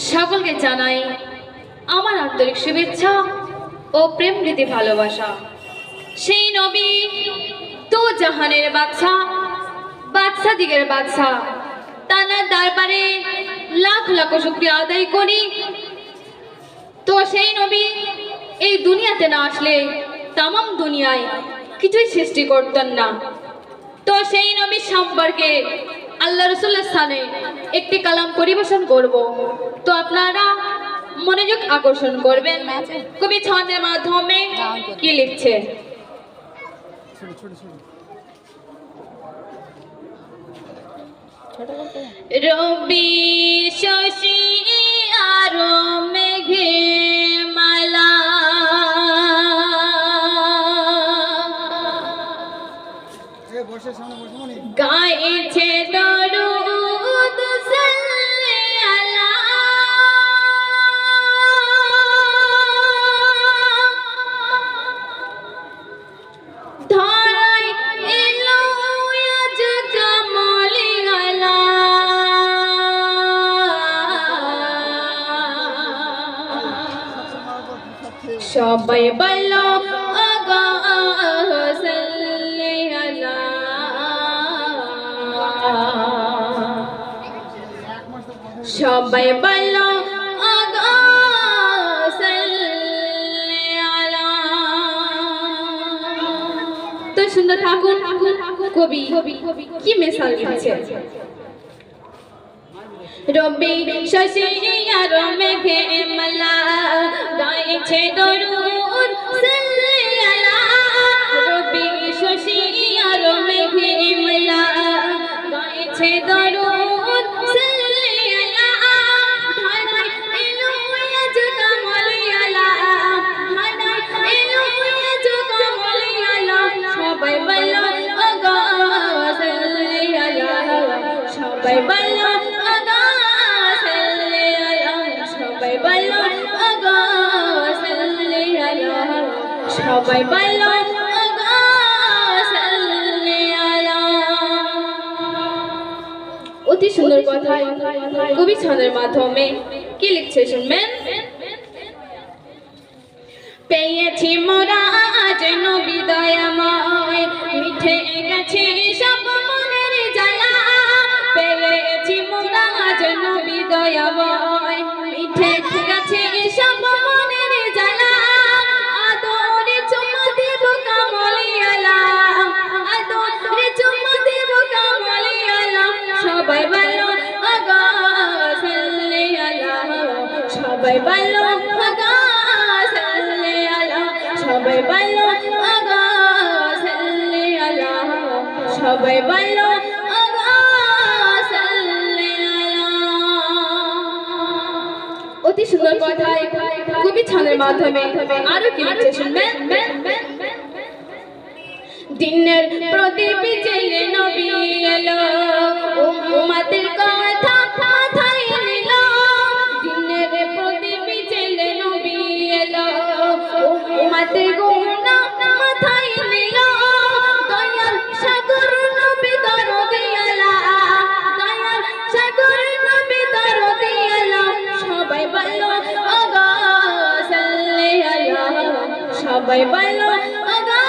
সকলকে জানাই আমার আন্তরিক শুভেচ্ছা ও প্রেম প্রীতি ভালোবাসা। সেই নবী তো জাহানের বাদশা, বাদশা দিগের বাদশা, তানার দরবারে লাখ লাখ শুকরিয়া আদায় করি। তো সেই নবী এই দুনিয়াতে না আসলে তামাম দুনিয়ায় কিছুই সৃষ্টি করতেন না। তো সেই নবী সম্পর্কে আল্লাহ রাসূলের স্থানে একটি কালাম পরিবেশন করব। তো আপনারা মনোযোগ আকর্ষণ করবেন কবি ছন্দের মাধ্যমে কি লিখছে। রবি শশী আর মেঘে মালা, গাইছে দরুদ সাল্লি আলা, ধরায় এলো আজ কামলি আলা। সবাই বলো আগা সাল্লি আলা, সবাই বলো আগা সাল্লি আলা। তো সুন্দর ঠাকুর কবি কি মিসাল দিচ্ছে। রবি শশী আর মেঘে মালা, গাইছে দরুদ সাল্লি আলা। রবি শশী আর মেঘে মালা, গাইছে দরুদ সাল্লি আলা। ধানায় এলো আজ কামলি আলা, ধানায় এলো আজ কামলি আলা। সবাই বলো আগা সাল্লি আলা, সবাই বলো আগা সাল্লি আলা, সবাই বলো আগা সাল্লি আলা, সবাই বলো আগা সাল্লি আলা। অতি সুন্দর কথায় কবি ছন্দের মাধ্যমে কি লিখছে শুনবেন। পেয়েছি মোরা আজ নবী দয়াময়, মিঠে গেছে সব মনের জ্বালা। পেয়েছি মোরা আজ নবী দয়াময়, মিঠে গেছে সব মনের জ্বালা। আদরে চুমা দেব কামলি আলা, আদরে চুমা দেব কামলি আলা। সবাই বলো আগা সাল্লি আলা, সবাই বলো আগা সাল্লি আলা, সবাই বলো আগা সাল্লি আলা, সবাই বলো আগা সাল্লি আলা। অতি সুন্দর কথায় কবি ছন্দের মাধ্যমে আরো কি লিখছে শুনবেন। দিনের প্রদীপ জেলে নবী এলো, উম্মতের কথা মাথায় নিল। দিনের প্রদীপ জেলে নবী এলো, উম্মতের গুনাহ মাথায় নিল। দয়াল সাগর নবী দরদি আলা, দয়াল সাগর নবী দরদি আলা। সবাই বলো আগা সাল্লি আলা, সবাই বলো আগা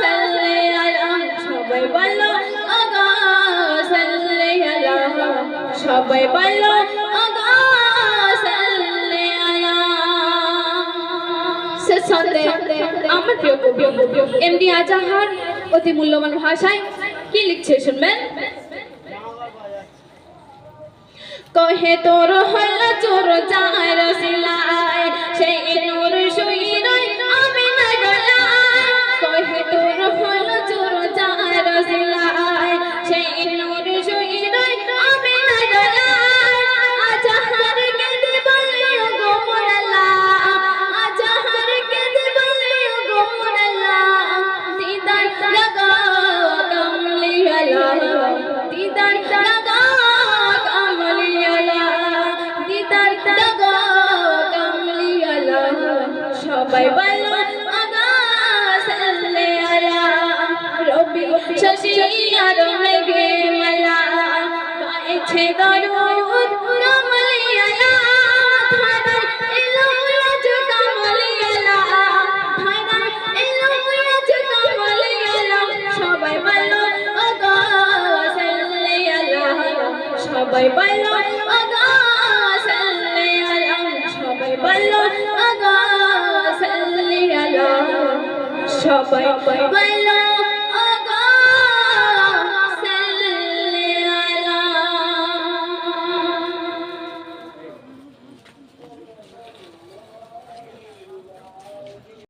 সাল্লি আলা, সবাই বলো আগা সাল্লি আলা, সবাই বলো আগা সাল্লি আলা। শেষ ছন্দে আমার প্রিয় কবি এমডি আজাহার অতি মূল্যবান ভাষায় কি লিখছে শুনবেন। কহে তোর হল চোর যার সিলাই, সেই নূর শুইরাই আমি না গলাই। কহে তোর হল চোর যার সিলাই, সেই নূর শুইরাই আমি না গলাই। আজাহার কেঁদে বলে গো মোর আল্লাহ, আজাহার কেঁদে বলে গো মোর আল্লাহ। দিদার লাগা কামলি আলা, দিদার লাগা কামলি আলা, দিদার লাগা কামলি আলা। সবাই বলো আগা সাল্লি আলা। রবি শশী আর মেঘে মালা, গাইছে দরুদ কামলি আলা। সবাই বলো আগা সাল্লি আলা সবাই বলো আগা সাল্লি আলা সবাই বলো